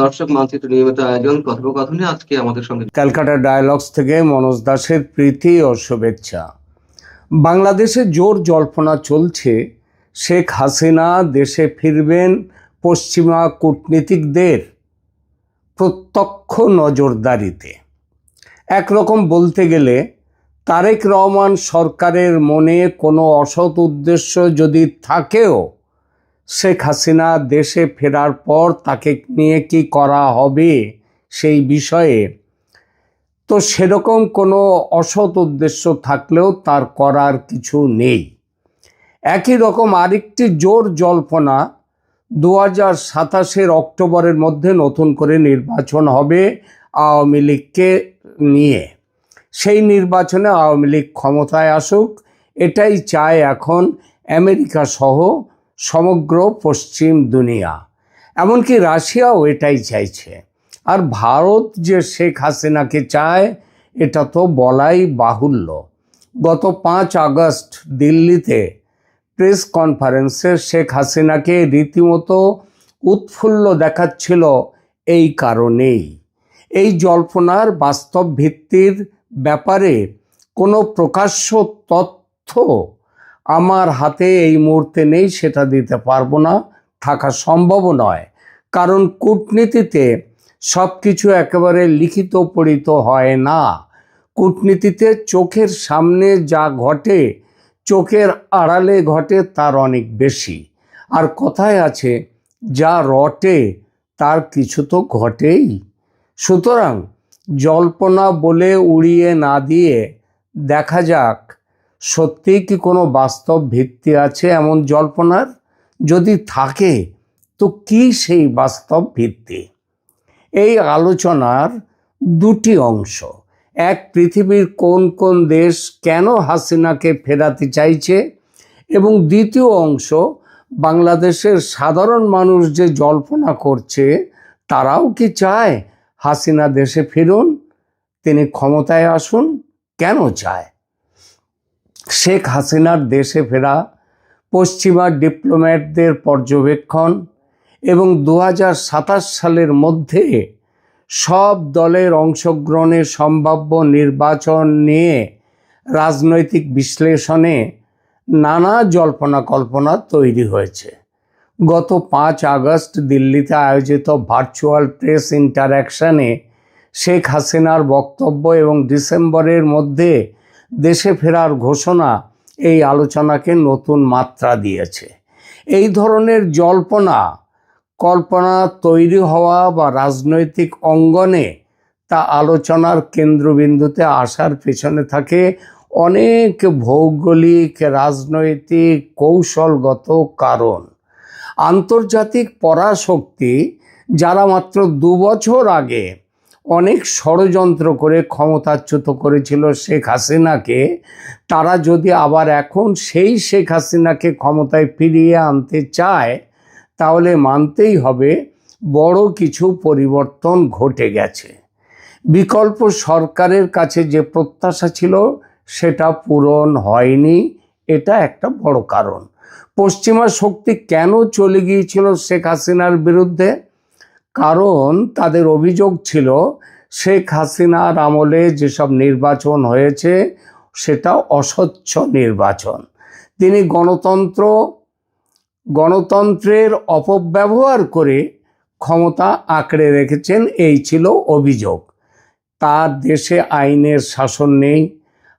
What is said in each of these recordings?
দর্শক মানচিত্র নিয়মিত আয়োজন কথোপকথনে আজকে আমাদের সঙ্গে ক্যালকাটা ডায়ালগস থেকে মনোজ দাসের প্রীতি ও শুভেচ্ছা। বাংলাদেশে জোর জল্পনা চলছে শেখ হাসিনা দেশে ফিরবেন পশ্চিমা কূটনীতিকদের প্রত্যক্ষ নজরদারিতে। একরকম বলতে গেলে তারেক রহমান সরকারের মনে কোনো অসৎ উদ্দেশ্য যদি থাকেও শেখ হাসিনা দেশে ফেরার পর তাকে নিয়ে কি করা হবে সেই বিষয়ে তো সেরকম কোনো অসৎ উদ্দেশ্য থাকলেও তার করার কিছু নেই। একই রকম আরেকটি জোর জল্পনা 2027 অক্টোবরের মধ্যে নতুন করে নির্বাচন হবে আওয়ামী লীগকে নিয়ে। সেই নির্বাচনে আওয়ামী লীগ ক্ষমতায় আসুক, এটাই চায় এখন আমেরিকা সহ সমগ্র পশ্চিম দুনিয়া, এমনকি রাশিয়াও এটাই চাইছে। আর ভারত যে শেখ হাসিনাকে চায় এটা তো বলাই বাহুল্য। গত 5 আগস্ট দিল্লিতে প্রেস কনফারেন্সে শেখ হাসিনাকে রীতিমতো উৎফুল্ল দেখাচ্ছিল এই কারণেই। এই জল্পনার বাস্তব ভিত্তির ব্যাপারে কোনো প্রকাশ্য তথ্য আমার হাতে এই মুহূর্তে নেই, সেটা দিতে পারবো না, থাকা সম্ভব নয়। কারণ কূটনীতিতে সব কিছু একেবারে লিখিত পড়িত হয় না। কূটনীতিতে চোখের সামনে যা ঘটে, চোখের আড়ালে ঘটে তার অনেক বেশি। আর কথায় আছে, যা রটে তার কিছু তো ঘটেই। সুতরাং জল্পনা বলে উড়িয়ে না দিয়ে দেখা যাক সত্যিই কি কোনো বাস্তব ভিত্তি আছে এমন জল্পনার। যদি থাকে তো কি সেই বাস্তব ভিত্তি? এই আলোচনার দুটি অংশ। এক, পৃথিবীর কোন কোন দেশ কেন হাসিনাকে ফেরাতে চাইছে, এবং দ্বিতীয় অংশ, বাংলাদেশের সাধারণ মানুষ যে জল্পনা করছে তারাও কি চায় হাসিনা দেশে ফিরুন, তিনি ক্ষমতায় আসুন। কেন চায়? শেখ হাসিনার দেশে ফেরা, পশ্চিমা ডিপ্লোম্যাটদের পর্যবেক্ষণ এবং 2027 সালের মধ্যে সব দলের অংশগ্রহণে সম্ভাব্য নির্বাচন নিয়ে রাজনৈতিক বিশ্লেষণে নানা জল্পনা কল্পনা তৈরি হয়েছে। গত 5 আগস্ট দিল্লিতে আয়োজিত ভার্চুয়াল প্রেস ইন্টারঅ্যাকশনে শেখ হাসিনার বক্তব্য এবং ডিসেম্বরের মধ্যে দেশে ফেরার ঘোষণা এই আলোচনাকে নতুন মাত্রা দিয়েছে। এই ধরনের জল্পনা কল্পনা তৈরি হওয়া বা রাজনৈতিক অঙ্গনে তা আলোচনার কেন্দ্রবিন্দুতে আসার পেছনে থাকে অনেক ভৌগোলিক, রাজনৈতিক, কৌশলগত কারণ। আন্তর্জাতিক পরাশক্তি যারা মাত্র 2 বছর আগে অনেক ষড়যন্ত্র করে ক্ষমতাচ্যুত করেছিল শেখ হাসিনাকে, তারা যদি আবার এখন সেই শেখ হাসিনাকে ক্ষমতায় ফিরিয়ে আনতে চায় তাহলে মানতেই হবে বড় কিছু পরিবর্তন ঘটে গেছে। বিকল্প সরকারের কাছে যে প্রত্যাশা ছিল সেটা পূরণ হয়নি, এটা একটা বড় কারণ। পশ্চিমা শক্তি কেন চলে গিয়েছিল শেখ হাসিনার বিরুদ্ধে? কারণ তাদের অভিযোগ ছিল শেখ হাসিনার আমলে যেসব নির্বাচন হয়েছে সেটা অস্বচ্ছ নির্বাচন। তিনি গণতন্ত্রের অপব্যবহার করে ক্ষমতা আঁকড়ে রেখেছেন, এই ছিল অভিযোগ। তার দেশে আইনের শাসন নেই,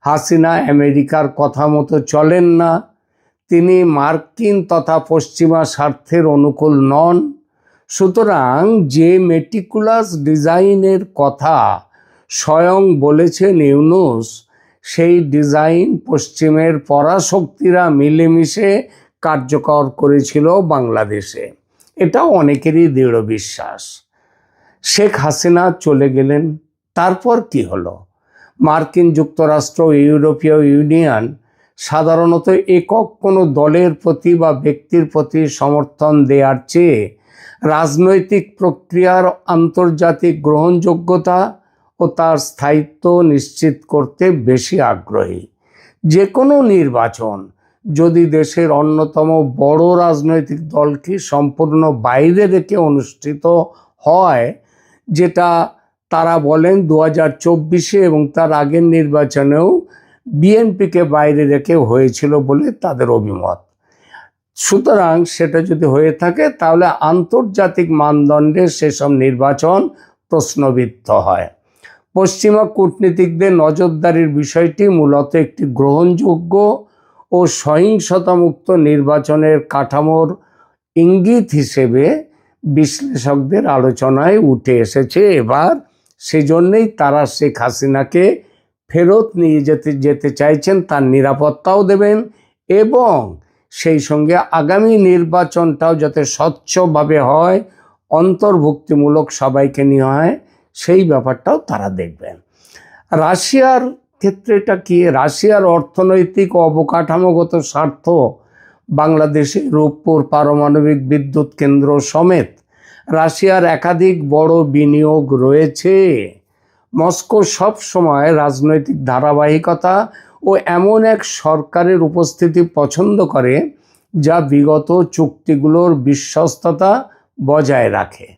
হাসিনা আমেরিকার কথা মতো চলেন না, তিনি মার্কিন তথা পশ্চিমা স্বার্থের অনুকূল নন। সুতরাং যে মেটিকুলাস ডিজাইনের কথা স্বয়ং বলেছেন ইউনূস, সেই ডিজাইন পশ্চিমের পরাশক্তিরা মিলেমিশে কার্যকর করেছিল বাংলাদেশে, এটা অনেকেরই দৃঢ় বিশ্বাস। শেখ হাসিনা চলে গেলেন, তারপর কি হলো? মার্কিন যুক্তরাষ্ট্র, ইউরোপীয় ইউনিয়ন সাধারণত একক কোনো দলের প্রতি বা ব্যক্তির প্রতি সমর্থন দেওয়ার চেয়ে রাজনৈতিক প্রক্রিয়ার আন্তর্জাতিক গ্রহণযোগ্যতা ও তার স্থায়িত্ব নিশ্চিত করতে বেশি আগ্রহী। যে কোনো নির্বাচন যদি দেশের অন্যতম বড় রাজনৈতিক দলকে সম্পূর্ণ বাইরে রেখে অনুষ্ঠিত হয়, যেটা তারা বলেন 2024-এ এবং তার আগের নির্বাচনেও বিএনপিকে বাইরে রেখে হয়েছিল বলে তাদের অভিমত। সুতরাং সেটা যদি হয়ে থাকে তাহলে আন্তর্জাতিক মানদণ্ডে সেসব নির্বাচন প্রশ্নবিদ্ধ হয়। পশ্চিমা কূটনীতিকদের নজরদারির বিষয়টি মূলত একটি গ্রহণযোগ্য ও সহিংসতামুক্ত নির্বাচনের কাঠামোর ইঙ্গিত হিসেবে বিশ্লেষকদের আলোচনায় উঠে এসেছে এবার। সেজন্যই তারা শেখ হাসিনাকে ফেরত নিয়ে যেতে চাইছেন, তার নিরাপত্তাও দেবেন এবং সেই সঙ্গে আগামী নির্বাচনটাও যাতে স্বচ্ছভাবে হয়, অন্তর্ভুক্তিমূলক সবাইকে নিয়ে হয়, সেই ব্যাপারটাও তারা দেখবেন। রাশিয়ার ক্ষেত্রে এটা কি? রাশিয়ার অর্থনৈতিক ও অবকাঠামোগত স্বার্থ বাংলাদেশে রূপপুর পারমাণবিক বিদ্যুৎ কেন্দ্র সমেত রাশিয়ার একাধিক বড় বিনিয়োগ রয়েছে। মস্কো সব সময় রাজনৈতিক ধারাবাহিকতা ও এমন এক সরকারের উপস্থিতি পছন্দ করে যা বিগত চুক্তিগুলোর বিশ্বস্ততা বজায় রাখে।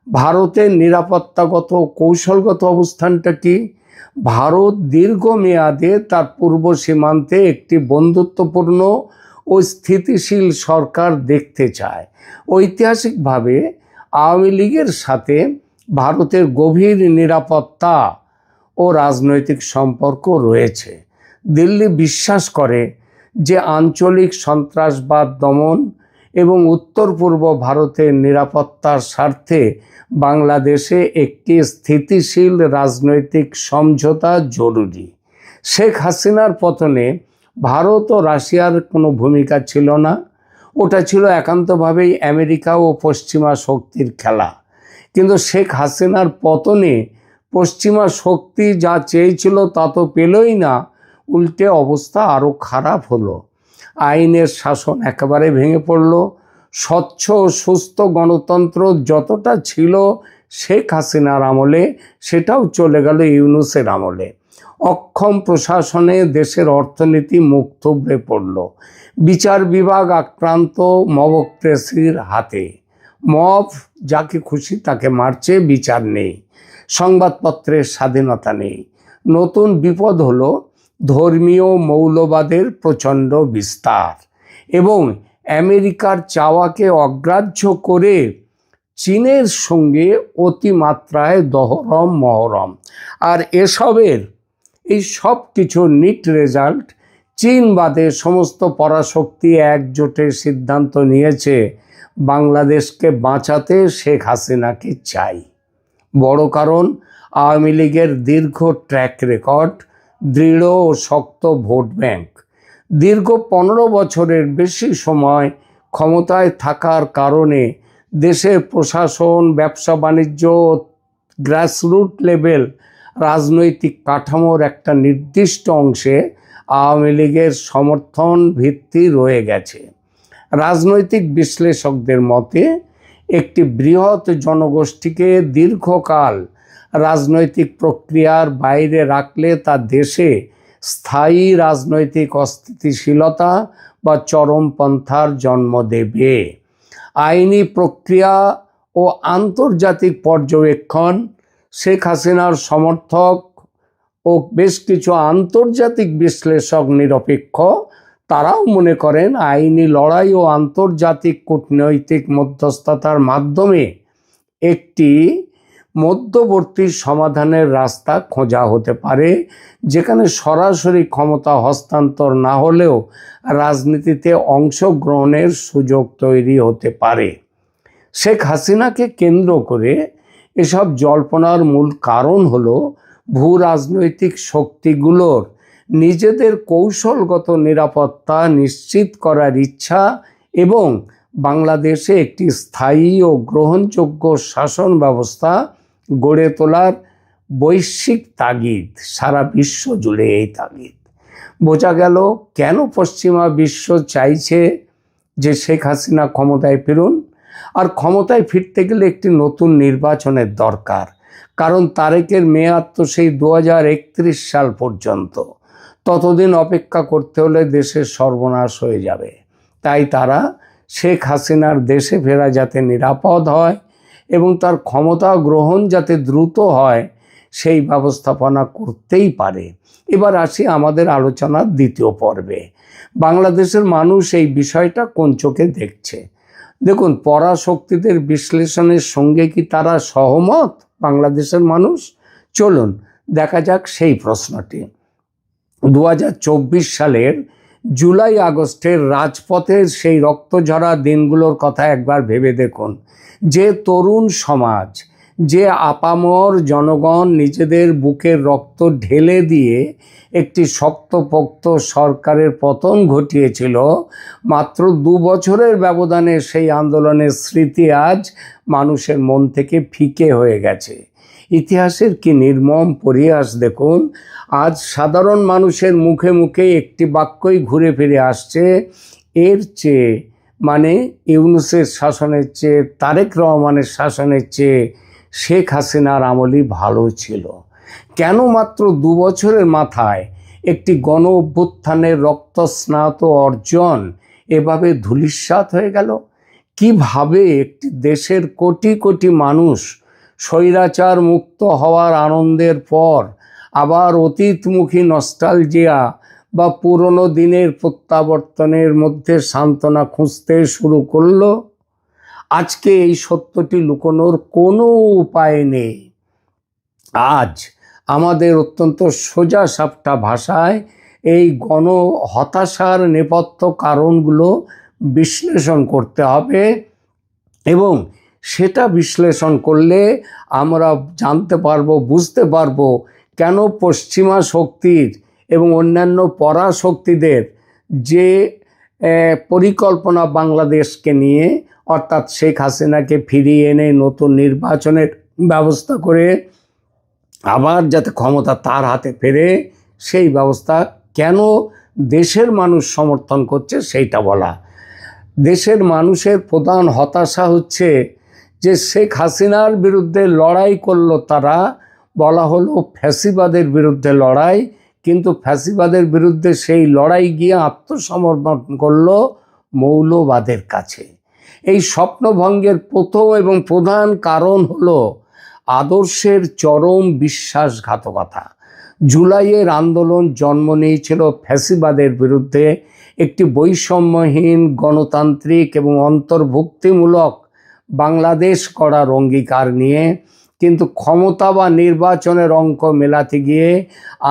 ভারতের নিরাপত্তাগত কৌশলগত অবস্থানটা কি? ভারত দীর্ঘমেয়াদে তার পূর্ব সীমান্তে একটি বন্ধুত্বপূর্ণ ও স্থিতিশীল সরকার দেখতে চায়। ঐতিহাসিকভাবে আওয়ামী লীগের সাথে ভারতের গভীর নিরাপত্তা ও রাজনৈতিক সম্পর্ক রয়েছে। দিল্লি বিশ্বাস করে যে আঞ্চলিক সন্ত্রাসবাদ দমন এবং উত্তর পূর্ব ভারতের নিরাপত্তার স্বার্থে বাংলাদেশে একটি স্থিতিশীল রাজনৈতিক সমঝোতা জরুরি। শেখ হাসিনার পতনে ভারত ও রাশিয়ার কোনো ভূমিকা ছিল না, ওটা ছিল একান্তভাবেই আমেরিকা ও পশ্চিমা শক্তির খেলা। কিন্তু শেখ হাসিনার পতনে পশ্চিমা শক্তি যা চেয়েছিল তা তো পেলই না, উল্টে অবস্থা আরও খারাপ হলো। আইনের শাসন একেবারে ভেঙে পড়ল। স্বচ্ছ ও সুস্থ গণতন্ত্র যতটা ছিল শেখ হাসিনার আমলে, সেটাও চলে গেল ইউনূসের আমলে। অক্ষম প্রশাসনে দেশের অর্থনীতি মুখ থুবড়ে পড়ল। বিচার বিভাগ আক্রান্ত মবক্রেসির হাতে। মব যাকে খুশি তাকে মারছে, বিচার নেই। সংবাদপত্রের স্বাধীনতা নেই। নতুন বিপদ হলো ধর্মীয় মৌলবাদের প্রচণ্ড বিস্তার এবং আমেরিকার চাওয়াকে অগ্রাহ্য করে চীনের সঙ্গে অতিমাত্রায় দহরম মহরম। আর এই সব কিছুর নিট রেজাল্ট, চীন বাদে সমস্ত পরাশক্তি একজোটে সিদ্ধান্ত নিয়েছে বাংলাদেশকে বাঁচাতে শেখ হাসিনাকে চাই। বড় কারণ আওয়ামী লীগের দীর্ঘ ট্র্যাক রেকর্ড, দৃঢ় ও শক্ত ভোট ব্যাংক। দীর্ঘ 15 বছরের বেশি সময় ক্ষমতায় থাকার কারণে দেশের প্রশাসন, ব্যবসা বাণিজ্য, গ্রাসরুট লেভেল রাজনৈতিক কাঠামোর একটা নির্দিষ্ট অংশে আওয়ামী লীগের সমর্থন ভিত্তি রয়ে গেছে। রাজনৈতিক বিশ্লেষকদের মতে একটি বৃহৎ জনগোষ্ঠীকে দীর্ঘকাল রাজনৈতিক প্রক্রিয়ার বাইরে রাখলে তা দেশে স্থায়ী রাজনৈতিক অস্থিতিশীলতা বা চরমপন্থার জন্ম দেবে। আইনি প্রক্রিয়া ও আন্তর্জাতিক পর্যবেক্ষণ, শেখ হাসিনার সমর্থক ও বেশ কিছু আন্তর্জাতিক বিশ্লেষক নিরপেক্ষ, তারাও মনে করেন আইনি লড়াই ও আন্তর্জাতিক কূটনৈতিক মধ্যস্থতার মাধ্যমে একটি মধ্যবর্তী সমাধানের রাস্তা খোঁজা হতে পারে, যেখানে সরাসরি ক্ষমতা হস্তান্তর না হলেও রাজনীতিতে অংশগ্রহণের সুযোগ তৈরি হতে পারে। শেখ হাসিনাকে কেন্দ্র করে এসব জল্পনার মূল কারণ হলো ভূ রাজনৈতিক শক্তিগুলোর নিজেদের কৌশলগত নিরাপত্তা নিশ্চিত করার ইচ্ছা এবং বাংলাদেশে একটি স্থায়ী ও গ্রহণযোগ্য শাসন ব্যবস্থা গড়ে তোলার বৈশ্বিক তাগিদ। সারা বিশ্ব জুড়ে এই তাগিদ। বোঝা গেল কেন পশ্চিমা বিশ্ব চাইছে যে শেখ হাসিনা ক্ষমতায় ফিরুন। আর ক্ষমতায় ফিরতে গেলে একটি নতুন নির্বাচনের দরকার, কারণ তারেকের মেয়াদ তো সেই 2031 সাল পর্যন্ত। ততদিন অপেক্ষা করতে হলে দেশের সর্বনাশ হয়ে যাবে। তাই তারা শেখ হাসিনার দেশে ফেরা যাতে নিরাপদ হয় এবং তার ক্ষমতা গ্রহণ যাতে দ্রুত হয় সেই ব্যবস্থাপনা করতেই পারে। এবার আসি আমাদের আলোচনার দ্বিতীয় পর্বে। বাংলাদেশের মানুষ এই বিষয়টা কোন চোখে দেখছে? দেখুন, পরাশক্তিদের বিশ্লেষণের সঙ্গে কি তারা সহমত বাংলাদেশের মানুষ? চলুন দেখা যাক সেই প্রশ্নটি। 2024 সালের জুলাই আগস্টের রাজপথের সেই রক্তঝরা দিনগুলোর কথা একবার ভেবে দেখুন। যে তরুণ সমাজ, যে আপামর জনগণ নিজেদের বুকের রক্ত ঢেলে দিয়ে একটি শক্তপোক্ত সরকারের পতন ঘটিয়েছিল, মাত্র 2 বছরের ব্যবধানে সেই আন্দোলনের স্মৃতি আজ মানুষের মন থেকে ফিকে হয়ে গেছে। ইতিহাসের কি নির্মম পরিহাস দেখুন। আজ সাধারণ মানুষের মুখে মুখে একটি বাক্যই ঘুরে ফিরে আসছে, এর চেয়ে মানে ইউনূসের শাসনের চেয়ে, তারেক রহমানের শাসনের চেয়ে শেখ হাসিনার আমলই ভালো ছিল। কেন মাত্র 2 বছরের মাথায় একটি গণ অভ্যুত্থানের রক্তস্নাত অর্জন এভাবে ধূলিসাৎ হয়ে গেল? কিভাবে একটি দেশের কোটি কোটি মানুষ স্বৈরাচার মুক্ত হওয়ার আনন্দের পর আবার অতীতমুখী নস্টালজিয়া বা পুরনো দিনের প্রত্যাবর্তনের মধ্যে সান্ত্বনা খুঁজতে শুরু করলো? আজকে এই সত্যটি লুকোনোর কোনো উপায় নেই। আজ আমাদের অত্যন্ত সোজা সাপটা ভাষায় এই গণ হতাশার নেপথ্য কারণগুলো বিশ্লেষণ করতে হবে, এবং সেটা বিশ্লেষণ করলে আমরা জানতে পারবো, বুঝতে পারবো কেন পশ্চিমা শক্তির এবং অন্যান্য পরাশক্তিদের যে পরিকল্পনা বাংলাদেশকে নিয়ে, অর্থাৎ শেখ হাসিনাকে ফিরিয়ে এনে নতুন নির্বাচনের ব্যবস্থা করে আবার যাতে ক্ষমতা তার হাতে ফেরে, সেই ব্যবস্থা কেন দেশের মানুষ সমর্থন করছে সেইটা বলা। দেশের মানুষের প্রধান হতাশা হচ্ছে যে শেখ হাসিনার বিরুদ্ধে লড়াই করলো তারা, বলা হলো ফ্যাসিবাদের বিরুদ্ধে লড়াই, কিন্তু ফ্যাসিবাদের বিরুদ্ধে সেই লড়াই গিয়ে আত্মসমর্পণ করলো মৌলবাদের কাছে। এই স্বপ্নভঙ্গের প্রথম এবং প্রধান কারণ হলো আদর্শের চরম বিশ্বাসঘাতকতা। জুলাইয়ের আন্দোলন জন্ম নিয়েছিল ফ্যাসিবাদের বিরুদ্ধে একটি বৈষম্যহীন, গণতান্ত্রিক এবং অন্তর্ভুক্তিমূলক বাংলাদেশ করার অঙ্গীকার নিয়ে, কিন্তু ক্ষমতা বা নির্বাচনের অঙ্ক মেলাতে গিয়ে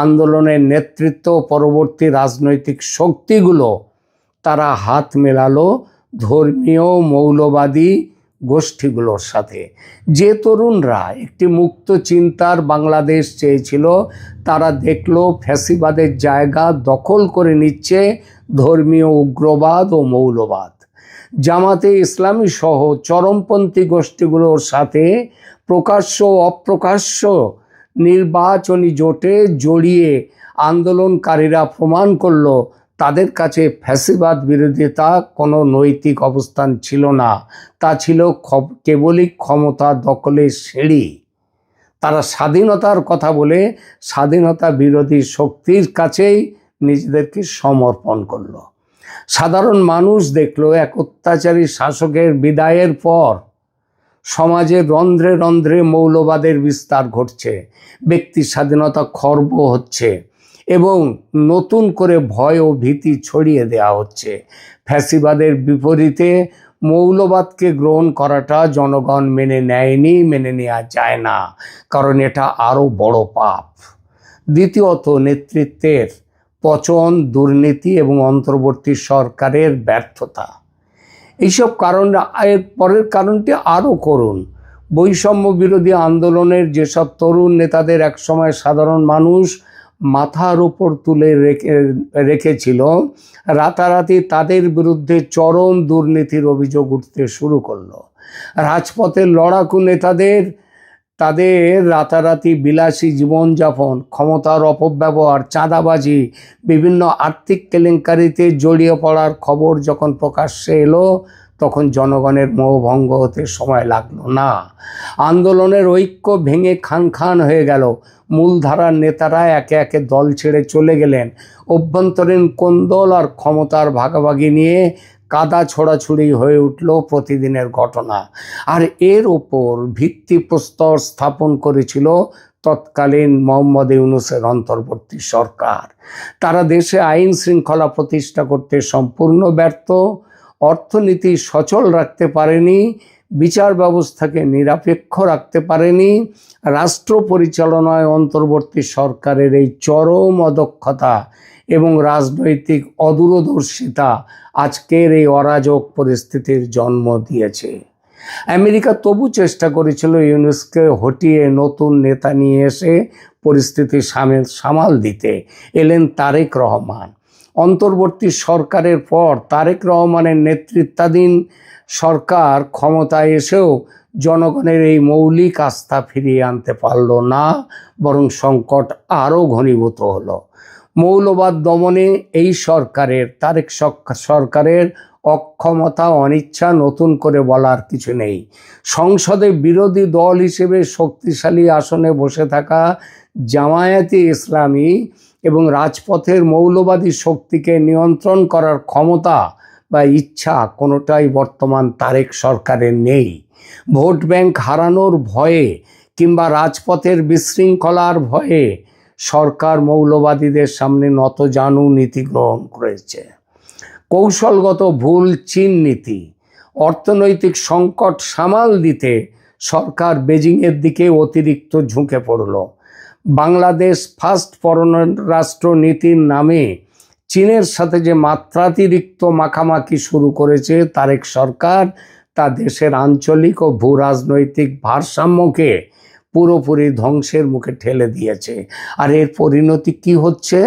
আন্দোলনের নেতৃত্ব পরবর্তী রাজনৈতিক শক্তিগুলো তারা হাত মেলালো ধর্মীয় মৌলবাদী গোষ্ঠীগুলোর সাথে। যে তরুণরা একটি মুক্ত চিন্তার বাংলাদেশ চেয়েছিল, তারা দেখলো ফ্যাসিবাদের জায়গা দখল করে নিচ্ছে ধর্মীয় উগ্রবাদ ও মৌলবাদ। জামাতে ইসলামী সহ চরমপন্থী গোষ্ঠীগুলোর সাথে প্রকাশ্য ও অপ্রকাশ্য নির্বাচনী জোটে জড়িয়ে আন্দোলনকারীরা প্রমাণ করলো তাদের কাছে ফ্যাসিবাদ বিরোধিতা কোনো নৈতিক অবস্থান ছিল না, তা ছিল কেবলই ক্ষমতা দখলের সিঁড়ি। তারা স্বাধীনতার কথা বলে স্বাধীনতা বিরোধী শক্তির কাছেই নিজেদেরকে সমর্পণ করলো। সাধারণ মানুষ দেখলো এক অত্যাচারী শাসকের বিদায়ের পর সমাজের রন্ধ্রে রন্ধ্রে মৌলবাদের বিস্তার ঘটছে, ব্যক্তি স্বাধীনতা খর্ব হচ্ছে এবং নতুন করে ভয় ও ভীতি ছড়িয়ে দেওয়া হচ্ছে। ফ্যাসিবাদের বিপরীতে মৌলবাদকে গ্রহণ করাটা জনগণ মেনে নেয়নি, মেনে নেওয়া যায় না, কারণ এটা আরও বড় পাপ। দ্বিতীয়ত, নেতৃত্বের পচন, দুর্নীতি এবং অন্তর্বর্তী সরকারের ব্যর্থতা। এইসব কারণ, এর পরের কারণটি আরও করুন। বৈষম্য বিরোধী আন্দোলনের যেসব তরুণ নেতাদের একসময় সাধারণ মানুষ মাথার উপর তুলে রেখেছিল, রাতারাতি তাদের বিরুদ্ধে চরম দুর্নীতির অভিযোগ উঠতে শুরু করলো। রাজপথের লড়াকু নেতাদের রাতারাতি বিলাসী জীবনযাপন, ক্ষমতার অপব্যবহার, চাঁদাবাজি, বিভিন্ন আর্থিক কেলেঙ্কারিতে জড়িয়ে পড়ার খবর যখন প্রকাশ্যে এলো, তখন জনগণের মোহভঙ্গ হতে সময় লাগলো না। আন্দোলনের ঐক্য ভেঙে খান খান হয়ে গেল। মূলধারার নেতারা একে একে দল ছেড়ে চলে গেলেন। অভ্যন্তরীণ কোন্দল আর ক্ষমতার ভাগাভাগি নিয়ে কাদা ছোড়াছুড়ি হয়ে উঠল প্রতিদিনের ঘটনা। আর এর ওপর ভিত্তিপ্রস্তর স্থাপন করেছিল তৎকালীন মোহাম্মদ ইউনূসের অন্তর্বর্তী সরকার। তারা দেশে আইন শৃঙ্খলা প্রতিষ্ঠা করতে সম্পূর্ণ ব্যর্থ, অর্থনীতি সচল রাখতে পারেনি, বিচার ব্যবস্থাকে নিরপেক্ষ রাখতে পারেনি। রাষ্ট্র পরিচালনায় অন্তর্বর্তী সরকারের এই চরম অদক্ষতা এবং রাজনৈতিক অদূরদর্শিতা আজকের এই অরাজক পরিস্থিতির জন্ম দিয়েছে। আমেরিকা তবু চেষ্টা করেছিল ইউনূসকে হটিয়ে নতুন নেতা নিয়ে এসে পরিস্থিতি সামাল দিতে। এলেন তারেক রহমান। অন্তর্বর্তী সরকারের পর তারেক রহমানের নেতৃত্বাধীন সরকার ক্ষমতায় এসেও জনগণের এই মৌলিক আস্থা ফিরিয়ে আনতে পারল না, বরং সংকট আরও ঘনীভূত হলো। মৌলবাদ দমনে এই তারেক সরকারের অক্ষমতা, অনিচ্ছা নতুন করে বলার কিছু নেই। সংসদে বিরোধী দল হিসেবে শক্তিশালী আসনে বসে থাকা জামায়াতে ইসলামী এবং রাজপথের মৌলবাদী শক্তিকে নিয়ন্ত্রণ করার ক্ষমতা বা ইচ্ছা কোনোটাই বর্তমান তারেক সরকারের নেই। ভোট ব্যাংক হারানোর ভয়ে কিংবা রাজপথের বিশৃঙ্খলার ভয়ে সরকার মৌলবাদীদের সামনে নতজানু নীতি গ্রহণ করেছে। কৌশলগত ভুল চীন নীতি, অর্থনৈতিক সংকট সামাল দিতে সরকার বেজিংয়ের দিকে অতিরিক্ত ঝুঁকে পড়ল। বাংলাদেশ ফার্স্ট পররাষ্ট্র নীতির নামে চীনের সাথে যে মাত্রাতিরিক্ত মাখামাখি শুরু করেছে তারেক সরকার, তা দেশের আঞ্চলিক ও ভূ রাজনৈতিক ভারসাম্যকে পুরোপুরি ধ্বংসের মুখে ঠেলে দিয়েছে। আর এর পরিণতি কি হচ্ছে?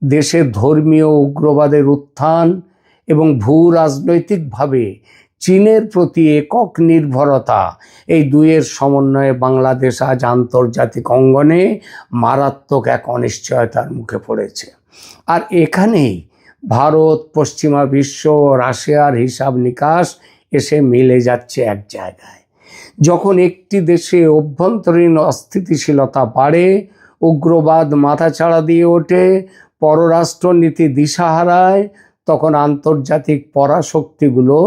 দেশে ধর্মীয় উগ্রবাদের উত্থান এবং ভূ রাজনৈতিকভাবে চীনের প্রতি একক নির্ভরতা, এই দুইয়ের সমন্বয়ে বাংলাদেশ আজ আন্তর্জাতিক অঙ্গনে মারাত্মক এক অনিশ্চয়তার মুখে পড়েছে। আর এখানেই ভারত, পশ্চিমা বিশ্ব, রাশিয়ার হিসাব নিকাশ এসে মিলে যাচ্ছে এক জায়গায়। যখন একটি দেশে অভ্যন্তরীণ অস্থিতিশীলতা বাড়ে, উগ্রবাদ মাথাচাড়া দিয়ে ওঠে, পররাষ্ট্রনীতি দিশা হারায়, তখন আন্তর্জাতিক পরাশক্তিগুলো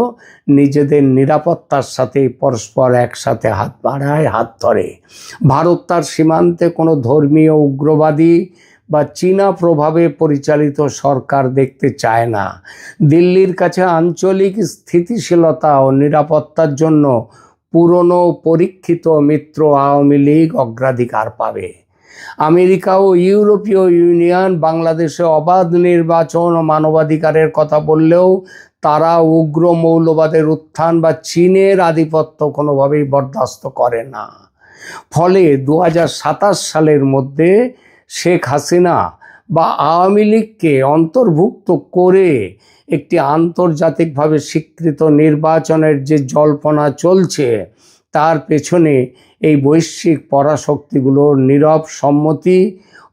নিজেদের নিরাপত্তার সাথে পরস্পর একসাথে হাত বাড়ায়, হাত ধরে। ভারত তার সীমান্তে কোনো ধর্মীয় উগ্রবাদী বা চীনা প্রভাবে পরিচালিত সরকার দেখতে চায় না। দিল্লির কাছে আঞ্চলিক স্থিতিশীলতা ও নিরাপত্তার জন্য পুরনো পরীক্ষিত মিত্র আওয়ামী লীগ অগ্রাধিকার পাবে। আমেরিকা ও ইউরোপীয় ইউনিয়ন বাংলাদেশে অবাধ নির্বাচন ও মানবাধিকারের কথা বললেও তারা উগ্র মৌলবাদের উত্থান বা চীনের আধিপত্য কোনোভাবেই বরদাস্ত করে না। ফলে 2027 সালের মধ্যে শেখ হাসিনা বা আওয়ামী লীগকে অন্তর্ভুক্ত করে একটি আন্তর্জাতিকভাবে স্বীকৃত নির্বাচনের যে জল্পনা চলছে, তার পেছনে এই বৈশ্বিক পরাশক্তিগুলোর নীরব সম্মতি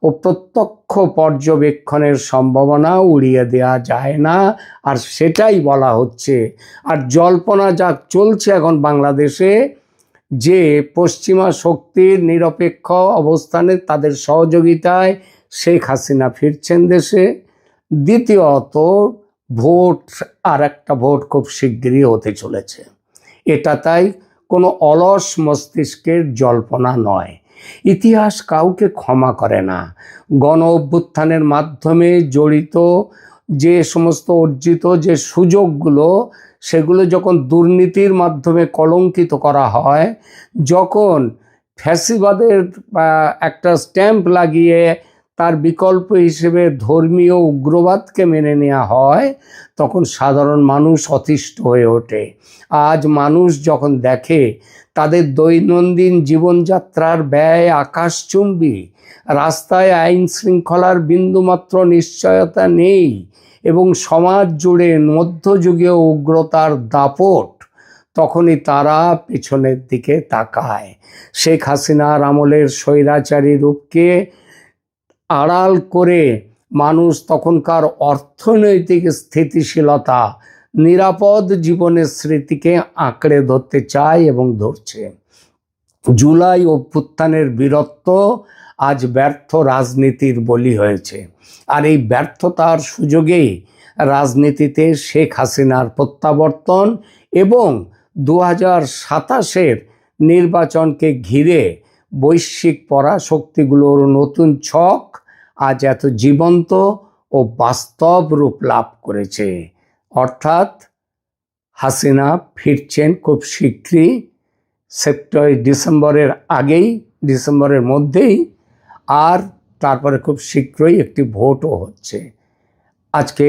ও প্রত্যক্ষ পর্যবেক্ষণের সম্ভাবনা উড়িয়ে দেওয়া যায় না। আর সেটাই বলা হচ্ছে। আর জল্পনা যা চলছে এখন বাংলাদেশে, যে পশ্চিমা শক্তির নিরপেক্ষ অবস্থানে তাদের সহযোগিতায় শেখ হাসিনা ফিরছেন দেশে। দ্বিতীয়ত, আর একটা ভোট খুব শিগগিরই হতে চলেছে। এটা তাই কোনো অলস মস্তিষ্কের জল্পনা নয়। ইতিহাস কাউকে ক্ষমা করে না। গণ অভ্যুত্থানের মাধ্যমে জড়িত যে সমস্ত অর্জিত যে সুযোগগুলো, সেগুলো যখন দুর্নীতির মাধ্যমে কলঙ্কিত করা হয়, যখন ফ্যাসিবাদের একটা স্ট্যাম্প লাগিয়ে তার বিকল্প হিসেবে ধর্মীয় উগ্রবাদকে মেনে নেওয়া হয়, তখন সাধারণ মানুষ অতিষ্ঠ হয়ে ওঠে। আজ মানুষ যখন দেখে তাদের দৈনন্দিন জীবনযাত্রার ব্যয় আকাশচুম্বী, রাস্তায় আইন শৃঙ্খলার বিন্দুমাত্র নিশ্চয়তা নেই এবং সমাজ জুড়ে মধ্যযুগীয় উগ্রতার দাপট, তখনই তারা পেছনের দিকে তাকায়। শেখ হাসিনার আমলের স্বৈরাচারী রূপকে আড়াল করে মানুষ তখনকার অর্থনৈতিক স্থিতিশীলতা, নিরাপদ জীবনের স্মৃতিকে আঁকড়ে ধরতে চায় এবং ধরছে। জুলাই অভ্যুত্থানের বীরত্ব আজ ব্যর্থ রাজনীতির বলি হয়েছে। আর এই ব্যর্থতার সুযোগেই রাজনীতিতে শেখ হাসিনার প্রত্যাবর্তন এবং 2027-এর নির্বাচনকে ঘিরে বৈশ্বিক পরাশক্তিগুলোর নতুন ছক আজ এত জীবন্ত ও বাস্তব রূপ লাভ করেছে। অর্থাৎ হাসিনা ফিরছেন খুব শীঘ্রই, ডিসেম্বরের আগেই, ডিসেম্বরের মধ্যেই, আর তারপরে খুব শীঘ্রই একটি ভোটও হচ্ছে। আজকে